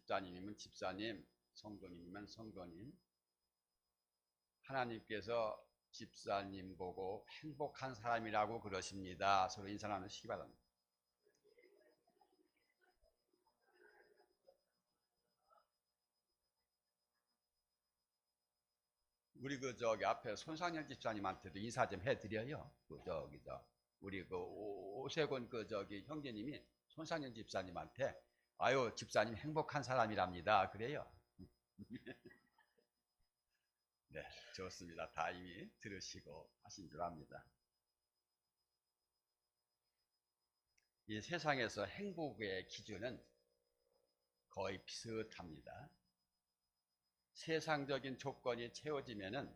집사님이면 집사님, 성도님이면 성도님. 하나님께서 집사님 보고 행복한 사람이라고 그러십니다. 서로 인사 나누시기 바랍니다. 우리 앞에 손상현 집사님한테도 인사 좀 해드려요. 우리 오세곤 형제님이 손상현 집사님한테 아유 집사님 행복한 사람이랍니다. 그래요. 네, 좋습니다. 다 이미 들으시고 하신 줄 압니다. 이 세상에서 행복의 기준은 거의 비슷합니다. 세상적인 조건이 채워지면은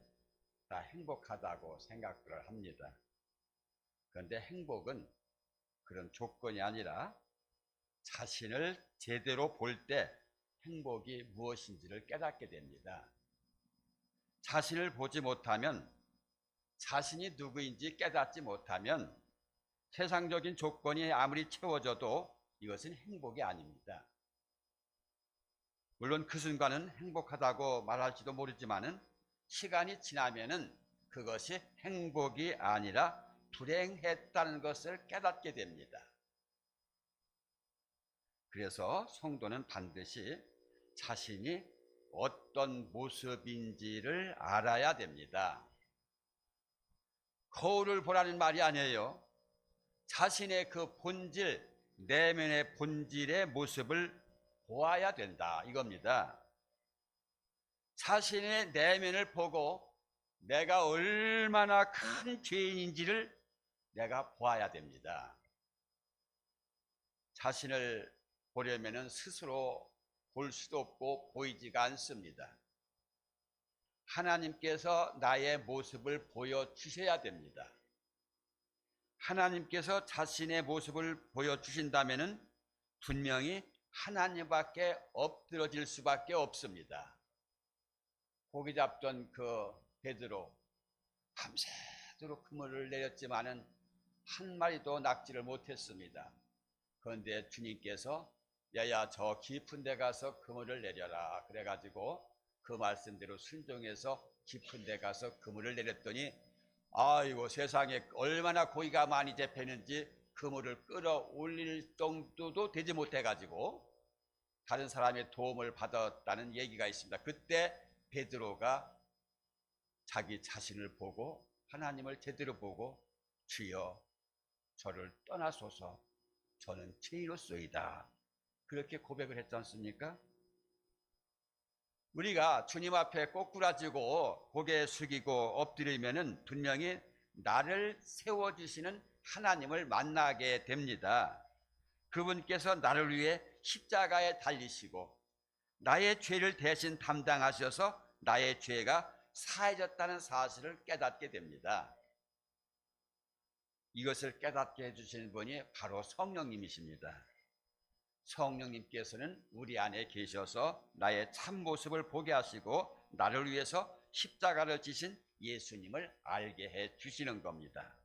다 행복하다고 생각을 합니다. 그런데 행복은 그런 조건이 아니라 자신을 제대로 볼 때 행복이 무엇인지를 깨닫게 됩니다. 자신을 보지 못하면, 자신이 누구인지 깨닫지 못하면 세상적인 조건이 아무리 채워져도 이것은 행복이 아닙니다. 물론 그 순간은 행복하다고 말할지도 모르지만은 시간이 지나면은 그것이 행복이 아니라 불행했다는 것을 깨닫게 됩니다. 그래서 성도는 반드시 자신이 어떤 모습인지를 알아야 됩니다. 거울을 보라는 말이 아니에요. 자신의 그 본질, 내면의 본질의 모습을 보아야 된다 이겁니다. 자신의 내면을 보고 내가 얼마나 큰 죄인인지를 내가 보아야 됩니다. 자신을 보려면 스스로 볼 수도 없고 보이지가 않습니다. 하나님께서 나의 모습을 보여주셔야 됩니다. 하나님께서 자신의 모습을 보여주신다면 분명히 하나님밖에 엎드러질 수밖에 없습니다. 고기 잡던 그 베드로 밤새도록 그물을 내렸지만은 한 마리도 낚지를 못했습니다. 그런데 주님께서 야야 저 깊은 데 가서 그물을 내려라 그래가지고 그 말씀대로 순종해서 깊은 데 가서 그물을 내렸더니 아이고 세상에 얼마나 고기가 많이 잡혔는지 그물을 끌어올릴 정도도 되지 못해가지고 다른 사람의 도움을 받았다는 얘기가 있습니다. 그때 베드로가 자기 자신을 보고 하나님을 제대로 보고 주여 저를 떠나소서 저는 죄인으로소이다 그렇게 고백을 했지 않습니까? 우리가 주님 앞에 꼬꾸라지고 고개 숙이고 엎드리면은 분명히 나를 세워주시는 하나님을 만나게 됩니다. 그분께서 나를 위해 십자가에 달리시고 나의 죄를 대신 담당하셔서 나의 죄가 사해졌다는 사실을 깨닫게 됩니다. 이것을 깨닫게 해주시는 분이 바로 성령님이십니다. 성령님께서는 우리 안에 계셔서 나의 참모습을 보게 하시고 나를 위해서 십자가를 지신 예수님을 알게 해 주시는 겁니다.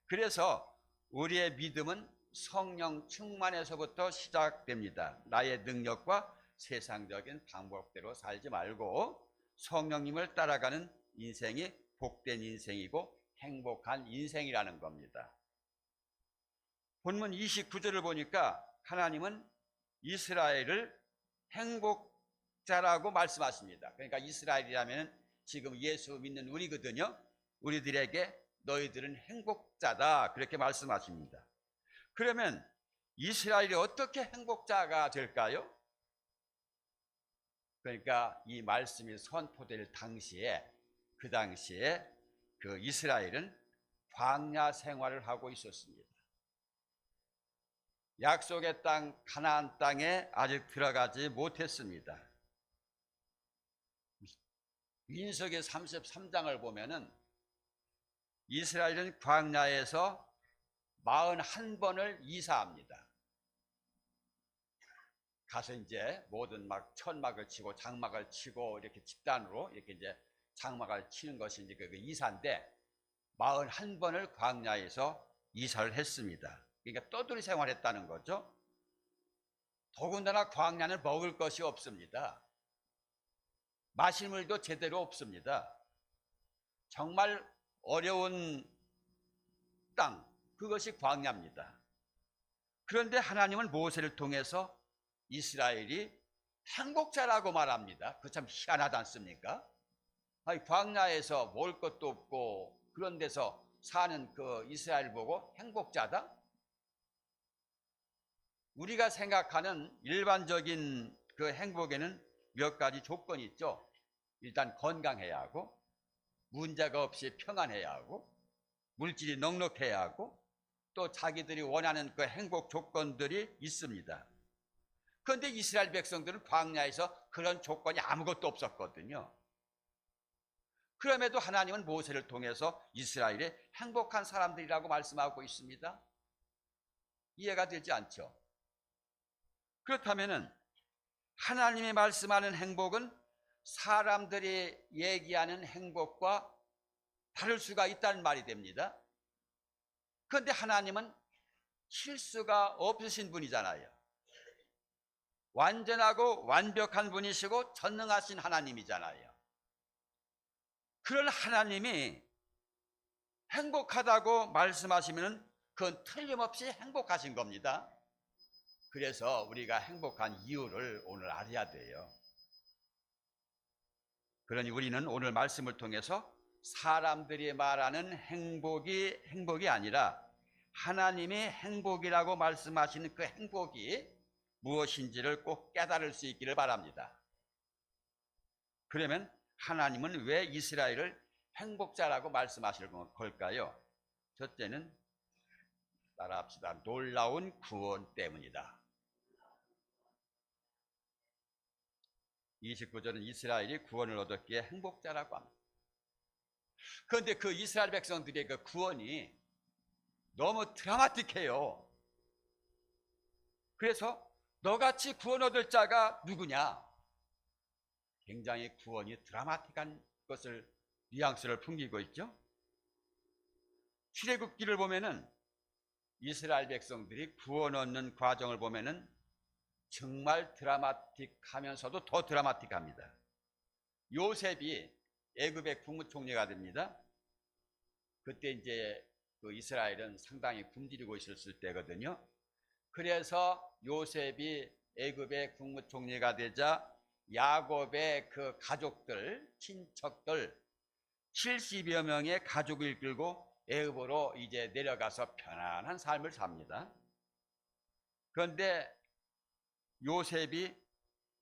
그래서 우리의 믿음은 성령 충만에서부터 시작됩니다. 나의 능력과 세상적인 방법대로 살지 말고 성령님을 따라가는 인생이 복된 인생이고 행복한 인생이라는 겁니다. 본문 29절을 보니까 하나님은 이스라엘을 행복자라고 말씀하십니다. 그러니까 이스라엘이라면 지금 예수 믿는 우리거든요. 우리들에게 너희들은 행복자다 그렇게 말씀하십니다. 그러면 이스라엘이 어떻게 행복자가 될까요? 그러니까 이 말씀이 선포될 당시에 그 이스라엘은 광야 생활을 하고 있었습니다. 약속의 땅 가나안 땅에 아직 들어가지 못했습니다. 민수기 33장을 보면은 이스라엘은 광야에서 41번을 이사합니다. 가서 이제 모든 막 천막을 치고 장막을 치고 이렇게 집단으로 이렇게 이제 장막을 치는 것이 이제 그 이사인데 41번을 광야에서 이사를 했습니다. 그러니까 떠돌이 생활했다는 거죠. 더군다나 광야는 먹을 것이 없습니다. 마실 물도 제대로 없습니다. 정말 어려운 땅, 그것이 광야입니다. 그런데 하나님은 모세를 통해서 이스라엘이 행복자라고 말합니다. 그 참 희한하지 않습니까? 아니, 광야에서 먹을 것도 없고 그런 데서 사는 그 이스라엘 보고 행복자다? 우리가 생각하는 일반적인 그 행복에는 몇 가지 조건이 있죠. 일단 건강해야 하고, 문제가 없이 평안해야 하고, 물질이 넉넉해야 하고, 또 자기들이 원하는 그 행복 조건들이 있습니다. 그런데 이스라엘 백성들은 광야에서 그런 조건이 아무것도 없었거든요. 그럼에도 하나님은 모세를 통해서 이스라엘의 행복한 사람들이라고 말씀하고 있습니다. 이해가 되지 않죠? 그렇다면 하나님이 말씀하는 행복은 사람들이 얘기하는 행복과 다를 수가 있다는 말이 됩니다. 그런데 하나님은 실수가 없으신 분이잖아요. 완전하고 완벽한 분이시고 전능하신 하나님이잖아요. 그런 하나님이 행복하다고 말씀하시면 그건 틀림없이 행복하신 겁니다. 그래서 우리가 행복한 이유를 오늘 알아야 돼요. 그러니 우리는 오늘 말씀을 통해서 사람들이 말하는 행복이 아니라 하나님이 행복이라고 말씀하시는 그 행복이 무엇인지를 꼭 깨달을 수 있기를 바랍니다. 그러면 하나님은 왜 이스라엘을 행복자라고 말씀하실 걸까요? 첫째는 따라합시다. 놀라운 구원 때문이다. 29절은 이스라엘이 구원을 얻었기에 행복자라고 합니다. 그런데 그 이스라엘 백성들의 그 구원이 너무 드라마틱해요. 그래서 너같이 구원 얻을 자가 누구냐? 굉장히 구원이 드라마틱한 것을, 뉘앙스를 풍기고 있죠. 출애굽기를 보면은 이스라엘 백성들이 구원 얻는 과정을 보면은 정말 드라마틱하면서도 더 드라마틱합니다. 요셉이 애굽의 국무총리가 됩니다. 그때 이제 그 이스라엘은 상당히 굶주리고 있었을 때거든요. 그래서 요셉이 애굽의 국무총리가 되자 야곱의 그 가족들, 친척들 70여 명의 가족을 이끌고 애굽으로 이제 내려가서 편안한 삶을 삽니다. 그런데 요셉이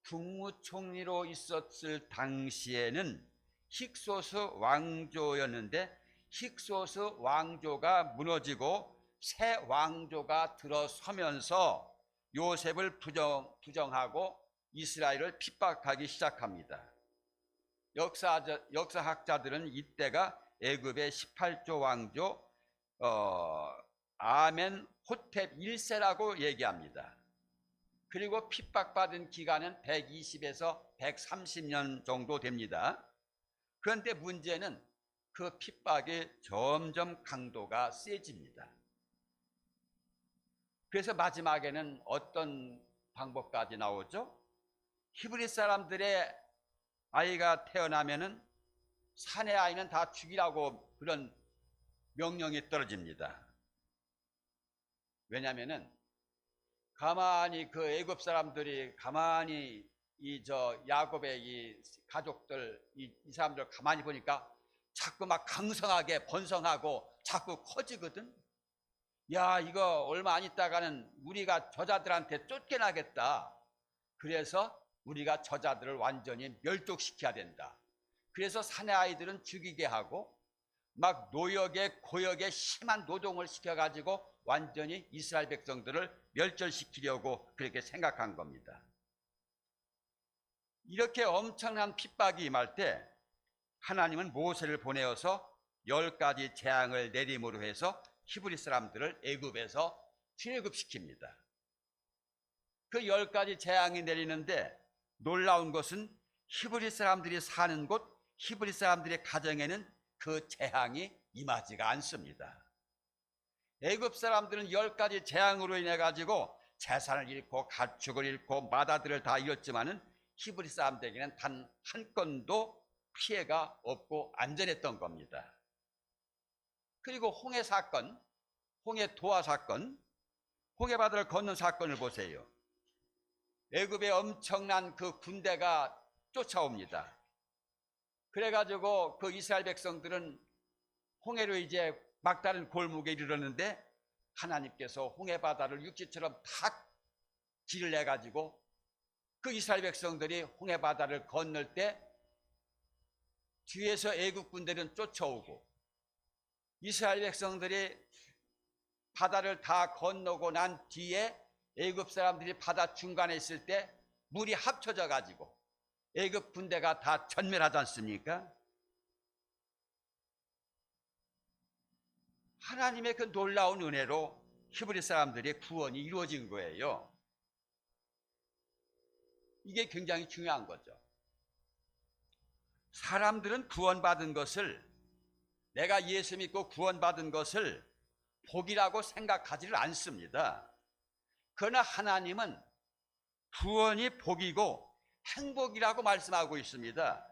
국무총리로 있었을 당시에는 힉소스 왕조였는데 힉소스 왕조가 무너지고 새 왕조가 들어서면서 요셉을 부정하고 이스라엘을 핍박하기 시작합니다. 역사학자들은 이때가 애굽의 18조 왕조 아멘호텝 1세라고 얘기합니다. 그리고 핍박받은 기간은 120에서 130년 정도 됩니다. 그런데 문제는 그 핍박이 점점 강도가 세집니다. 그래서 마지막에는 어떤 방법까지 나오죠? 히브리 사람들의 아이가 태어나면은 산의 아이는 다 죽이라고 그런 명령이 떨어집니다. 왜냐하면은 가만히 그 애굽 사람들이 가만히 야곱의 이 가족들 이 사람들 가만히 보니까 자꾸 막 강성하게 번성하고 자꾸 커지거든. 야, 이거 얼마 안 있다가는 우리가 저자들한테 쫓겨나겠다. 그래서 우리가 저자들을 완전히 멸족시켜야 된다. 그래서 사내 아이들은 죽이게 하고 막 노역에 고역에 심한 노동을 시켜가지고 완전히 이스라엘 백성들을 멸절시키려고 그렇게 생각한 겁니다. 이렇게 엄청난 핍박이 임할 때 하나님은 모세를 보내어서 10가지 재앙을 내림으로 해서 히브리 사람들을 애굽에서 출애굽시킵니다. 그 10가지 재앙이 내리는데 놀라운 것은 히브리 사람들이 사는 곳, 히브리 사람들의 가정에는 그 재앙이 임하지가 않습니다. 애굽 사람들은 10가지 재앙으로 인해 가지고 재산을 잃고 가축을 잃고 마다들을 다 잃었지만은 히브리 사람들에게는 단 한 건도 피해가 없고 안전했던 겁니다. 그리고 홍해 사건, 홍해 도하 사건, 홍해 바다를 건넌 사건을 보세요. 애굽의 엄청난 그 군대가 쫓아옵니다. 그래가지고 그 이스라엘 백성들은 홍해로 이제 막다른 골목에 이르렀는데 하나님께서 홍해 바다를 육지처럼 다 길을 내가지고 그 이스라엘 백성들이 홍해 바다를 건널 때 뒤에서 애굽 군대는 쫓아오고 이스라엘 백성들이 바다를 다 건너고 난 뒤에 애굽 사람들이 바다 중간에 있을 때 물이 합쳐져 가지고 애굽 군대가 다 전멸하지 않습니까? 하나님의 그 놀라운 은혜로 히브리 사람들의 구원이 이루어진 거예요. 이게 굉장히 중요한 거죠. 사람들은 구원받은 것을, 내가 예수 믿고 구원받은 것을 복이라고 생각하지를 않습니다. 그러나 하나님은 구원이 복이고 행복이라고 말씀하고 있습니다.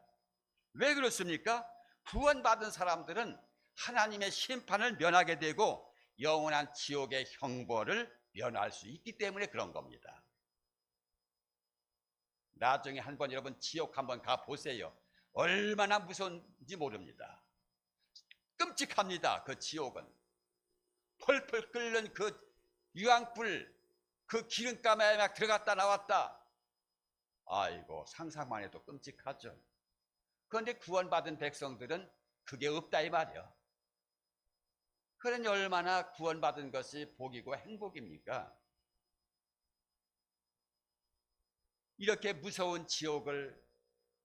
왜 그렇습니까? 구원받은 사람들은 하나님의 심판을 면하게 되고 영원한 지옥의 형벌을 면할 수 있기 때문에 그런 겁니다. 나중에 한번 여러분 지옥 한번 가보세요. 얼마나 무서운지 모릅니다. 끔찍합니다. 그 지옥은 펄펄 끓는 그 유황불, 그 기름감에 막 들어갔다 나왔다. 아이고, 상상만 해도 끔찍하죠. 그런데 구원받은 백성들은 그게 없다 이 말이야. 그러니 얼마나 구원받은 것이 복이고 행복입니까? 이렇게 무서운 지옥을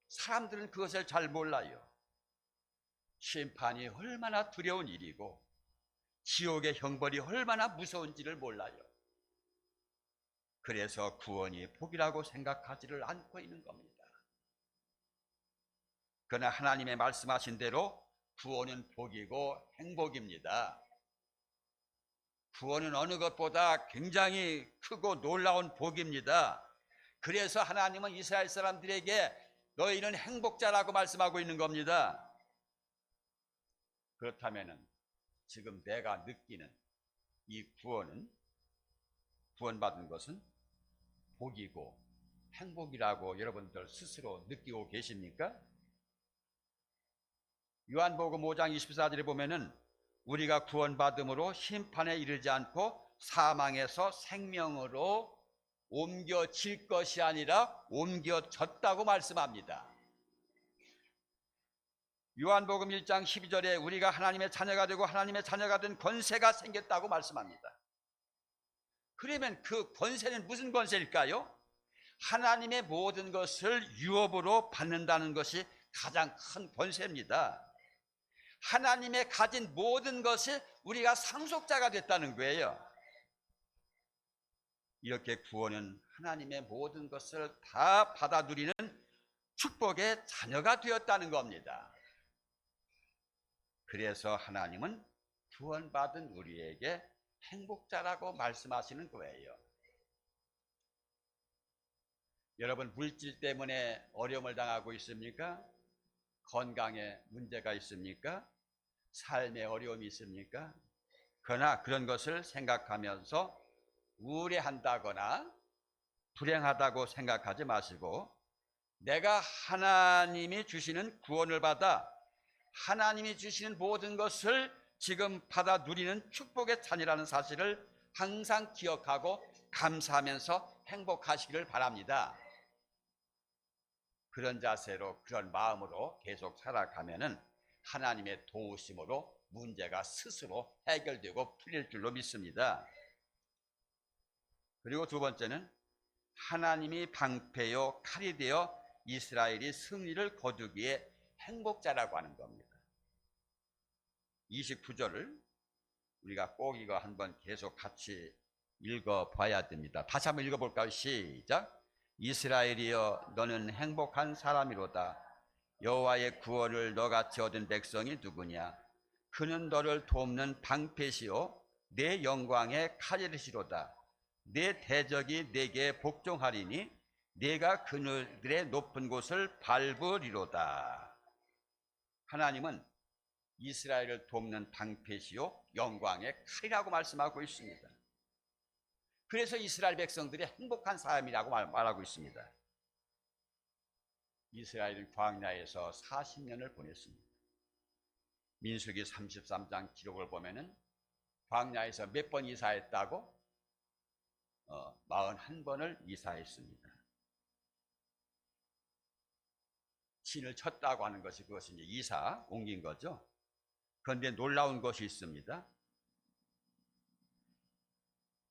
사람들은 그것을 잘 몰라요. 심판이 얼마나 두려운 일이고 지옥의 형벌이 얼마나 무서운지를 몰라요. 그래서 구원이 복이라고 생각하지를 않고 있는 겁니다. 그러나 하나님의 말씀하신 대로 구원은 복이고 행복입니다. 구원은 어느 것보다 굉장히 크고 놀라운 복입니다. 그래서 하나님은 이스라엘 사람들에게 너희는 행복자라고 말씀하고 있는 겁니다. 그렇다면 지금 내가 느끼는 이 구원받은 것은 복이고 행복이라고 여러분들 스스로 느끼고 계십니까? 요한복음 5장 24절에 보면은 우리가 구원받음으로 심판에 이르지 않고 사망에서 생명으로 옮겨질 것이 아니라 옮겨졌다고 말씀합니다. 요한복음 1장 12절에 우리가 하나님의 자녀가 되고 하나님의 자녀가 된 권세가 생겼다고 말씀합니다. 그러면 그 권세는 무슨 권세일까요? 하나님의 모든 것을 유업으로 받는다는 것이 가장 큰 권세입니다. 하나님의 가진 모든 것이 우리가 상속자가 됐다는 거예요. 이렇게 구원은 하나님의 모든 것을 다 받아 누리는 축복의 자녀가 되었다는 겁니다. 그래서 하나님은 구원받은 우리에게 행복자라고 말씀하시는 거예요. 여러분, 물질 때문에 어려움을 당하고 있습니까? 건강에 문제가 있습니까? 삶에 어려움이 있습니까? 그러나 그런 것을 생각하면서 우울해한다거나 불행하다고 생각하지 마시고 내가 하나님이 주시는 구원을 받아 하나님이 주시는 모든 것을 지금 받아 누리는 축복의 자녀라는 사실을 항상 기억하고 감사하면서 행복하시기를 바랍니다. 그런 자세로 그런 마음으로 계속 살아가면은 하나님의 도우심으로 문제가 스스로 해결되고 풀릴 줄로 믿습니다. 그리고 두 번째는 하나님이 방패요 칼이 되어 이스라엘이 승리를 거두기에 행복자라고 하는 겁니다. 29절을 우리가 꼭 이거 한번 계속 같이 읽어봐야 됩니다. 다시 한번 읽어볼까요? 시작. 이스라엘이여 너는 행복한 사람이로다. 여호와의 구원을 너같이 얻은 백성이 누구냐? 그는 너를 돕는 방패시요 내 영광의 칼이시로다. 내 대적이 내게 복종하리니 내가 그들의 높은 곳을 밟으리로다. 하나님은 이스라엘을 돕는 방패시요 영광의 칼이라고 말씀하고 있습니다. 그래서 이스라엘 백성들이 행복한 삶이라고 말하고 있습니다. 이스라엘은 광야에서 40년을 보냈습니다. 민수기 33장 기록을 보면은 광야에서 몇 번 이사했다고? 41번을 이사했습니다. 진을 쳤다고 하는 것이 그것이 이제 이사, 옮긴 거죠. 그런데 놀라운 것이 있습니다.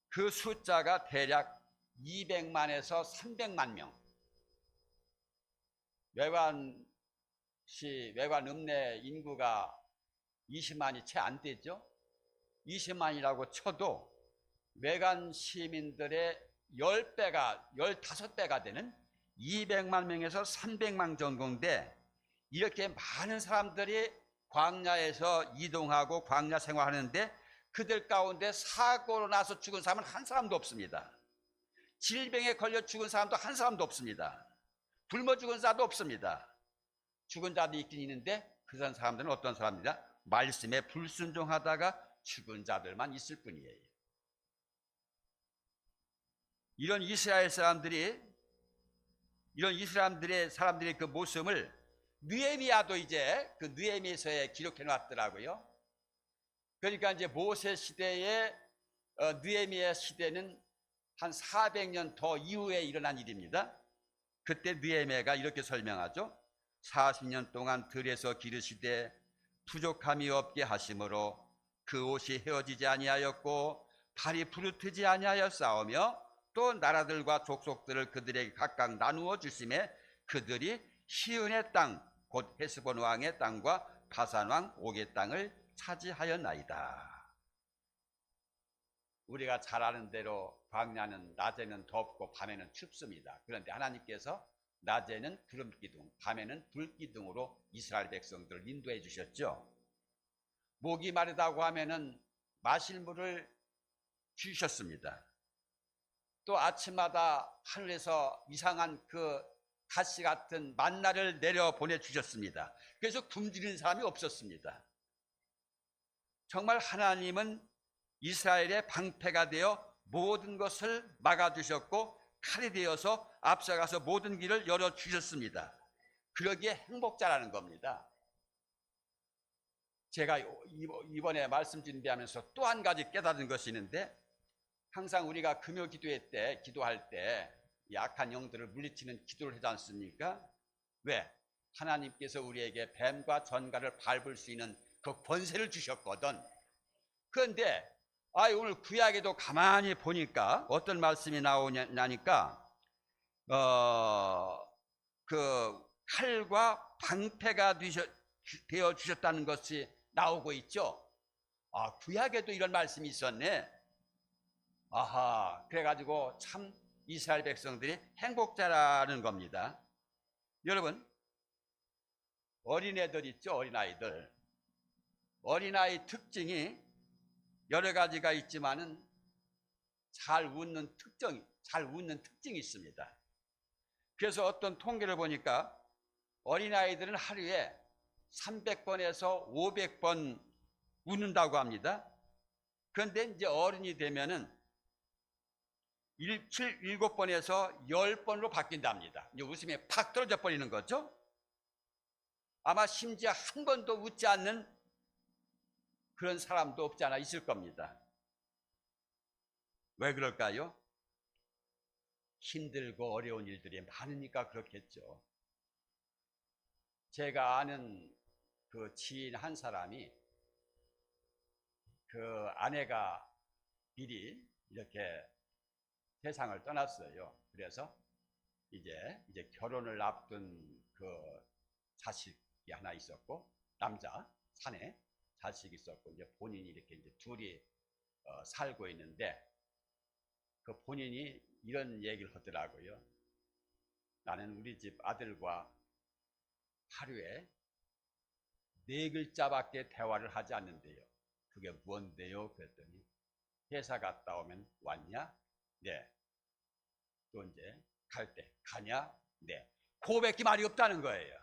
그 숫자가 대략 200만에서 300만 명. 외관 읍내 인구가 20만이 채 안 되죠. 20만이라고 쳐도 외관 시민들의 10배가, 15배가 되는 200만 명에서 300만 정도인데, 이렇게 많은 사람들이 광야에서 이동하고 광야 생활하는데 그들 가운데 사고로 나서 죽은 사람은 한 사람도 없습니다. 질병에 걸려 죽은 사람도 한 사람도 없습니다. 굶어 죽은 자도 없습니다. 죽은 자도 있긴 있는데 그런 사람들은 어떤 사람들이냐? 말씀에 불순종하다가 죽은 자들만 있을 뿐이에요. 이런 이스라엘 사람들의 그 모습을 느헤미야도 이제 그 느헤미야서에 기록해 놨더라고요. 그러니까 이제 모세 시대의 느헤미야 시대는 한 400년 더 이후에 일어난 일입니다. 그때 느헤미야가 이렇게 설명하죠. 40년 동안 들에서 기르시되 부족함이 없게 하심으로 그 옷이 헤어지지 아니하였고 발이 부르트지 아니하였사오며 또 나라들과 족속들을 그들에게 각각 나누어 주심에 그들이 시은의 땅 곧 헤스본 왕의 땅과 바산 왕 옥의 땅을 차지하였나이다. 우리가 잘 아는 대로 광야는 낮에는 덥고 밤에는 춥습니다. 그런데 하나님께서 낮에는 구름기둥, 밤에는 불기둥으로 이스라엘 백성들을 인도해 주셨죠. 목이 마르다고 하면은 마실 물을 주셨습니다. 또 아침마다 하늘에서 이상한 그 가시 같은 만나를 내려 보내주셨습니다. 그래서 굶주린 사람이 없었습니다. 정말 하나님은 이스라엘의 방패가 되어 모든 것을 막아주셨고 칼이 되어서 앞서가서 모든 길을 열어주셨습니다. 그러기에 행복자라는 겁니다. 제가 이번에 말씀 준비하면서 또 한 가지 깨달은 것이 있는데, 항상 우리가 금요 기도회 때 기도할 때 약한 영들을 물리치는 기도를 하지 않습니까? 왜? 하나님께서 우리에게 뱀과 전갈을 밟을 수 있는 그 권세를 주셨거든. 그런데 오늘 구약에도 가만히 보니까 어떤 말씀이 나오냐니까 그 칼과 방패가 되어 주셨다는 것이 나오고 있죠. 구약에도 이런 말씀이 있었네. 그래가지고 참 이스라엘 백성들이 행복자라는 겁니다. 여러분, 어린애들 있죠, 어린아이들. 어린아이 특징이 여러 가지가 있지만은 잘 웃는 특징이 있습니다. 그래서 어떤 통계를 보니까 어린아이들은 하루에 300번에서 500번 웃는다고 합니다. 그런데 이제 어른이 되면은 7번에서 10번으로 바뀐답니다. 이제 웃음이 팍 떨어져 버리는 거죠. 아마 심지어 한 번도 웃지 않는 그런 사람도 없지 않아 있을 겁니다. 왜 그럴까요? 힘들고 어려운 일들이 많으니까 그렇겠죠. 제가 아는 그 지인 한 사람이 그 아내가 미리 이렇게 세상을 떠났어요. 그래서 이제 결혼을 앞둔 그 자식이 하나 있었고, 남자 사내 자식이 있었고, 이제 본인이 이렇게 이제 둘이 살고 있는데, 그 본인이 이런 얘기를 하더라고요. 나는 우리 집 아들과 하루에 4글자밖에 대화를 하지 않는데요. 그게 뭔데요? 그랬더니 회사 갔다 오면 왔냐? 네. 또 이제 갈 때 가냐? 네. 그거밖에 말이 없다는 거예요.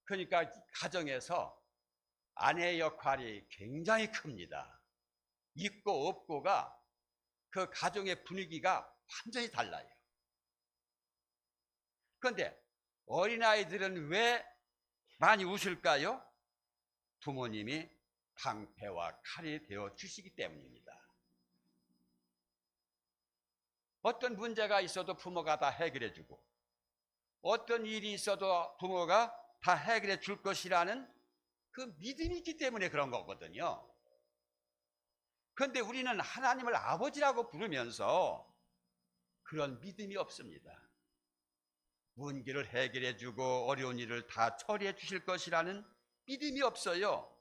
그러니까 가정에서 아내의 역할이 굉장히 큽니다. 있고 없고가 그 가정의 분위기가 완전히 달라요. 그런데 어린아이들은 왜 많이 웃을까요? 부모님이 방패와 칼이 되어 주시기 때문입니다. 어떤 문제가 있어도 부모가 다 해결해 주고, 어떤 일이 있어도 부모가 다 해결해 줄 것이라는 그 믿음이 있기 때문에 그런 거거든요. 그런데 우리는 하나님을 아버지라고 부르면서 그런 믿음이 없습니다. 문제를 해결해 주고 어려운 일을 다 처리해 주실 것이라는 믿음이 없어요.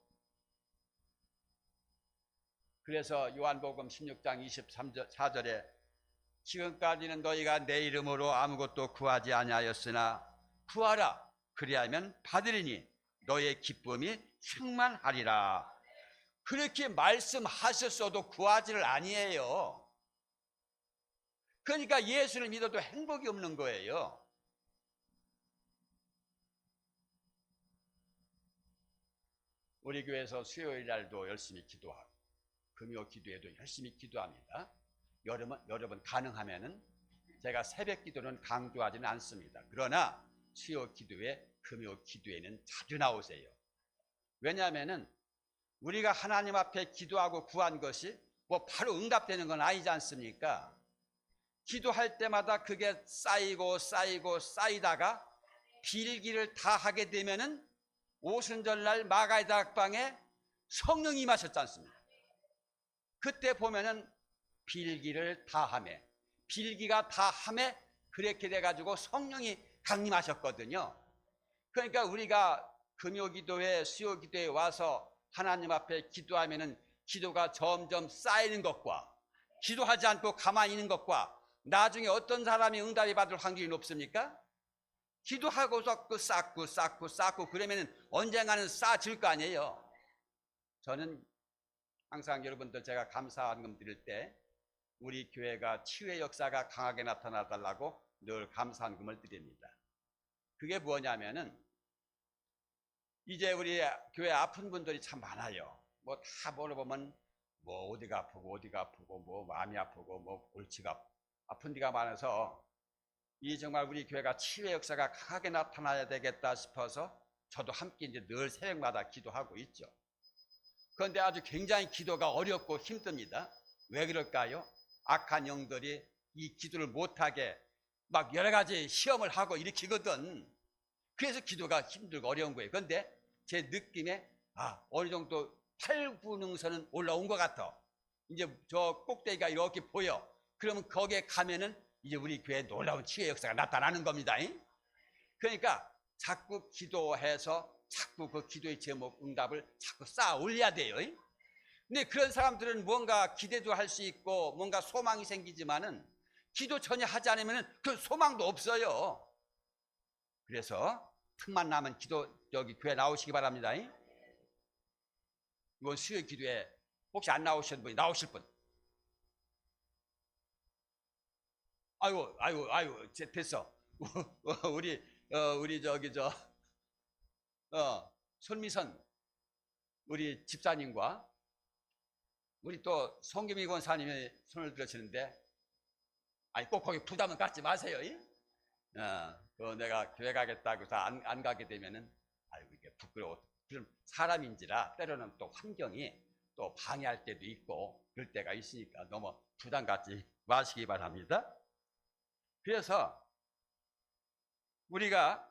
그래서 요한복음 16장 23절에 지금까지는 너희가 내 이름으로 아무것도 구하지 아니하였으나 구하라 그리하면 받으리니 너의 기쁨이 충만하리라. 그렇게 말씀하셨어도 구하지를 아니에요. 그러니까 예수를 믿어도 행복이 없는 거예요. 우리 교회에서 수요일 날도 열심히 기도하고 금요 기도에도 열심히 기도합니다. 여러분 가능하면은 제가 새벽 기도는 강조하지는 않습니다. 그러나 수요 기도에 금요 기도에는 자주 나오세요. 왜냐하면은 우리가 하나님 앞에 기도하고 구한 것이 뭐 바로 응답되는 건 아니지 않습니까? 기도할 때마다 그게 쌓이고 쌓이다가 빌기를 다 하게 되면은 오순절날 마가의 다락방에 성령이 임하셨지 않습니까? 그때 보면은 빌기를 다 하매, 빌기가 다 하매 그렇게 돼가지고 성령이 강림하셨거든요. 그러니까 우리가 금요기도회, 수요기도에 와서 하나님 앞에 기도하면은 기도가 점점 쌓이는 것과 기도하지 않고 가만히 있는 것과 나중에 어떤 사람이 응답이 받을 확률이 높습니까? 기도하고서 그 쌓고 그러면은 언젠가는 쌓아질 거 아니에요. 저는 항상 여러분들 제가 감사한금 드릴 때 우리 교회가 치유의 역사가 강하게 나타나달라고 늘 감사한금을 드립니다. 그게 뭐냐면은 이제 우리 교회 아픈 분들이 참 많아요. 뭐 다 물어보면 뭐 어디가 아프고 뭐 마음이 아프고 뭐 골치가 아픈 데가 많아서 이 정말 우리 교회가 치유의 역사가 강하게 나타나야 되겠다 싶어서 저도 함께 이제 늘 새벽마다 기도하고 있죠. 그런데 아주 굉장히 기도가 어렵고 힘듭니다. 왜 그럴까요? 악한 영들이 이 기도를 못하게 막 여러 가지 시험을 하고 일으키거든. 그래서 기도가 힘들고 어려운 거예요. 그런데 제 느낌에 어느 정도 팔구능선은 올라온 것 같아. 이제 저 꼭대기가 이렇게 보여. 그러면 거기에 가면은 이제 우리 교회에 놀라운 치유의 역사가 나타나는 겁니다. 그러니까 자꾸 기도해서 자꾸 그 기도의 제목 응답을 자꾸 쌓아 올려야 돼요. 근데 그런 사람들은 뭔가 기대도 할 수 있고 뭔가 소망이 생기지만은 기도 전혀 하지 않으면 그 소망도 없어요. 그래서 틈만 나면 기도 여기 교회 나오시기 바랍니다. 이번 수요 기도에 혹시 안 나오신 분이 나오실 분. 아이고 됐어. 우리 저기 손미선 우리 집사님과 우리 또 송기미 권사님이 손을 들으시는데 꼭 거기 부담은 갖지 마세요. 내가 교회 가겠다고 다 안 가게 되면은 이게 부끄러워. 그럼 사람인지라 때로는 또 환경이 또 방해할 때도 있고 그럴 때가 있으니까 너무 부담 갖지 마시기 바랍니다. 그래서 우리가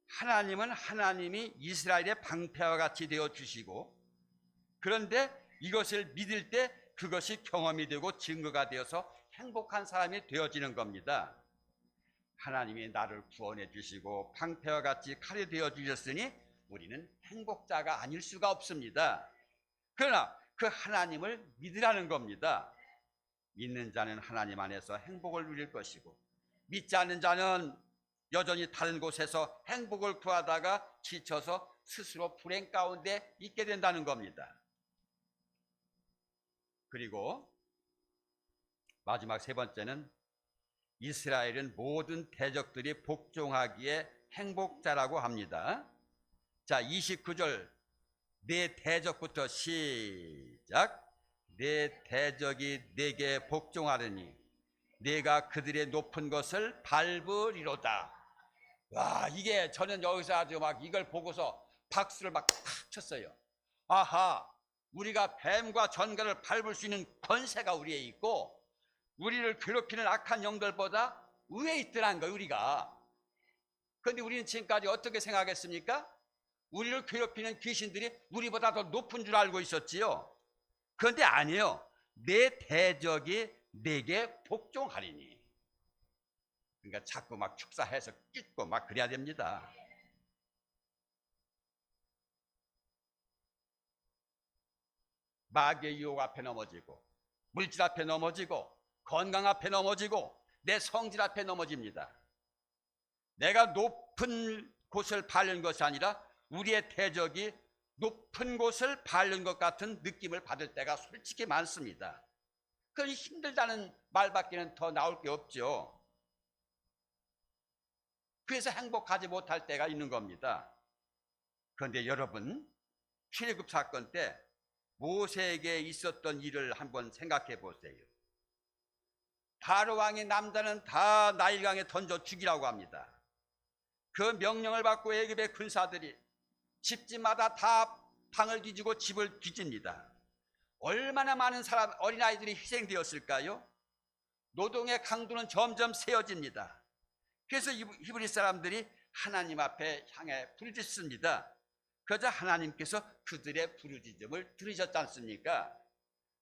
하나님은 하나님이 이스라엘의 방패와 같이 되어 주시고 그런데 이것을 믿을 때 그것이 경험이 되고 증거가 되어서 행복한 사람이 되어지는 겁니다. 하나님이 나를 구원해 주시고 방패와 같이 칼이 되어 주셨으니 우리는 행복자가 아닐 수가 없습니다. 그러나 그 하나님을 믿으라는 겁니다. 믿는 자는 하나님 안에서 행복을 누릴 것이고 믿지 않는 자는 여전히 다른 곳에서 행복을 구하다가 지쳐서 스스로 불행 가운데 있게 된다는 겁니다. 그리고 마지막 세 번째는 이스라엘은 모든 대적들이 복종하기에 행복자라고 합니다. 자, 29절 내 대적부터 시작. 내 대적이 내게 복종하려니 내가 그들의 높은 것을 밟으리로다. 와, 이게 저는 여기서 아주 막 이걸 보고서 박수를 막 탁 쳤어요. 아하, 우리가 뱀과 전갈을 밟을 수 있는 권세가 우리에 있고 우리를 괴롭히는 악한 영들보다 위에 있더란 거예요, 우리가. 그런데 우리는 지금까지 어떻게 생각했습니까? 우리를 괴롭히는 귀신들이 우리보다 더 높은 줄 알고 있었지요. 그런데 아니에요. 내 대적이 내게 복종하리니. 그러니까 자꾸 막 축사해서 찢고 막 그래야 됩니다. 마귀의 유혹 앞에 넘어지고 물질 앞에 넘어지고 건강 앞에 넘어지고 내 성질 앞에 넘어집니다. 내가 높은 곳을 밟는 것이 아니라 우리의 대적이 높은 곳을 밟는 것 같은 느낌을 받을 때가 솔직히 많습니다. 그러니 힘들다는 말밖에는 더 나올 게 없죠. 그래서 행복하지 못할 때가 있는 겁니다. 그런데 여러분, 출애굽 사건 때 모세에게 있었던 일을 한번 생각해 보세요. 바로 왕의 남자는 다 나일강에 던져 죽이라고 합니다. 그 명령을 받고 애굽의 군사들이 집집마다 다 방을 뒤지고 집을 뒤집니다. 얼마나 많은 어린아이들이 희생되었을까요? 노동의 강도는 점점 세어집니다. 그래서 히브리 사람들이 하나님 앞에 향해 부르짖습니다. 그러자 하나님께서 그들의 부르짖음을 들으셨지 않습니까?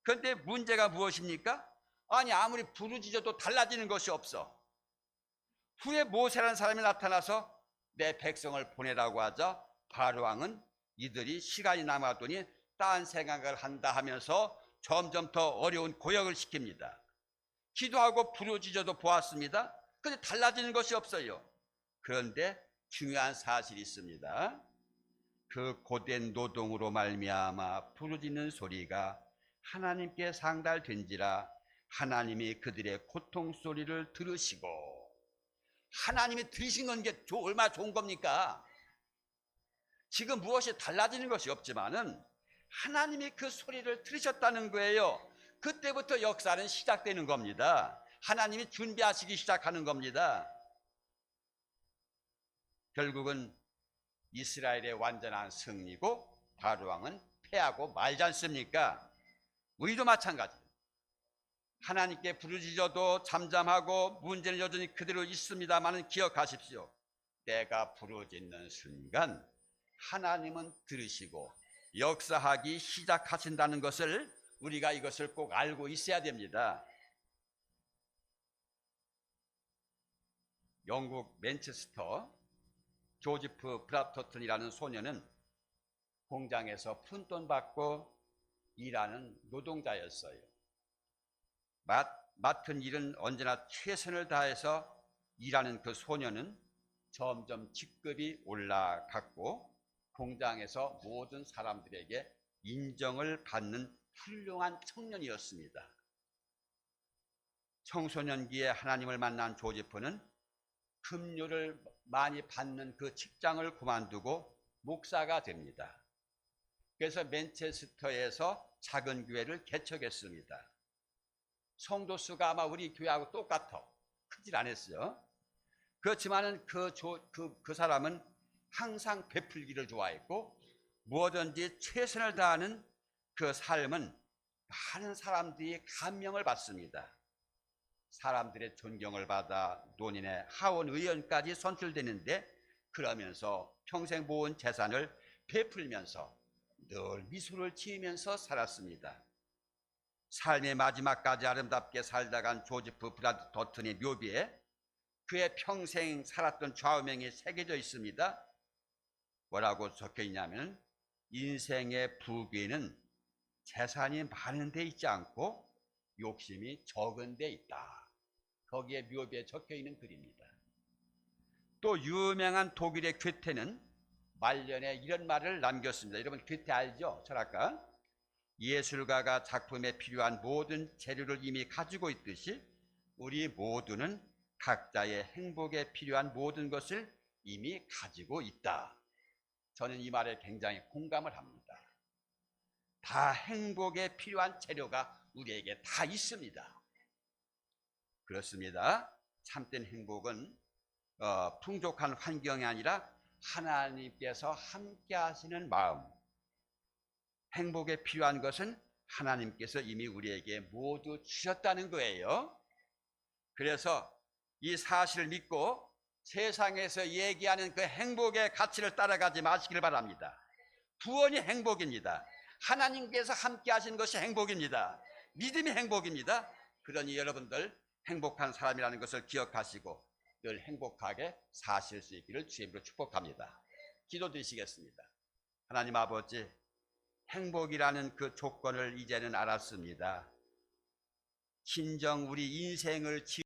그런데 문제가 무엇입니까? 아니, 아무리 부르짖어도 달라지는 것이 없어. 후에 모세라는 사람이 나타나서 내 백성을 보내라고 하자 바로 왕은 이들이 시간이 남았더니 딴 생각을 한다 하면서 점점 더 어려운 고역을 시킵니다. 기도하고 부르짖어도 보았습니다. 그런데 달라지는 것이 없어요. 그런데 중요한 사실이 있습니다. 그 고된 노동으로 말미암아 부르짖는 소리가 하나님께 상달된지라 하나님이 그들의 고통 소리를 들으시고, 하나님이 들으신 건 게 얼마나 좋은 겁니까? 지금 무엇이 달라지는 것이 없지만은 하나님이 그 소리를 들으셨다는 거예요. 그때부터 역사는 시작되는 겁니다. 하나님이 준비하시기 시작하는 겁니다. 결국은 이스라엘의 완전한 승리고 바로 왕은 패하고 말지 않습니까? 우리도 마찬가지. 하나님께 부르짖어도 잠잠하고 문제는 여전히 그대로 있습니다만은 기억하십시오. 내가 부르짖는 순간 하나님은 들으시고 역사하기 시작하신다는 것을 우리가 이것을 꼭 알고 있어야 됩니다. 영국 맨체스터 조지프 브라토튼이라는 소녀는 공장에서 푼돈 받고 일하는 노동자였어요. 맡은 일은 언제나 최선을 다해서 일하는 그 소녀는 점점 직급이 올라갔고 공장에서 모든 사람들에게 인정을 받는 훌륭한 청년이었습니다. 청소년기에 하나님을 만난 조지프는 급료를 많이 받는 그 직장을 그만두고 목사가 됩니다. 그래서 맨체스터에서 작은 교회를 개척했습니다. 성도 수가 아마 우리 교회하고 똑같아. 크질 않았어요. 그렇지만은 그 사람은 항상 베풀기를 좋아했고 무엇든지 최선을 다하는 그 삶은 많은 사람들이 감명을 받습니다. 사람들의 존경을 받아 논인의 하원 의원까지 선출되는데 그러면서 평생 모은 재산을 베풀면서 늘 미소를 지으면서 살았습니다. 삶의 마지막까지 아름답게 살다 간 조지프 브라토튼의 묘비에 그의 평생 살았던 좌우명이 새겨져 있습니다. 뭐라고 적혀 있냐면 인생의 부귀는 재산이 많은 데 있지 않고 욕심이 적은 데 있다. 거기에 묘비에 적혀 있는 글입니다. 또 유명한 독일의 괴테는 말년에 이런 말을 남겼습니다. 여러분 괴테 알죠? 철학가. 예술가가 작품에 필요한 모든 재료를 이미 가지고 있듯이 우리 모두는 각자의 행복에 필요한 모든 것을 이미 가지고 있다. 저는 이 말에 굉장히 공감을 합니다. 다 행복에 필요한 재료가 우리에게 다 있습니다. 그렇습니다. 참된 행복은 풍족한 환경이 아니라 하나님께서 함께 하시는 마음. 행복에 필요한 것은 하나님께서 이미 우리에게 모두 주셨다는 거예요. 그래서 이 사실을 믿고 세상에서 얘기하는 그 행복의 가치를 따라가지 마시길 바랍니다. 구원이 행복입니다. 하나님께서 함께 하신 것이 행복입니다. 믿음이 행복입니다. 그러니 여러분들 행복한 사람이라는 것을 기억하시고 늘 행복하게 사실 수 있기를 주님으로 축복합니다. 기도드리시겠습니다. 하나님 아버지, 행복이라는 그 조건을 이제는 알았습니다. 진정 우리 인생을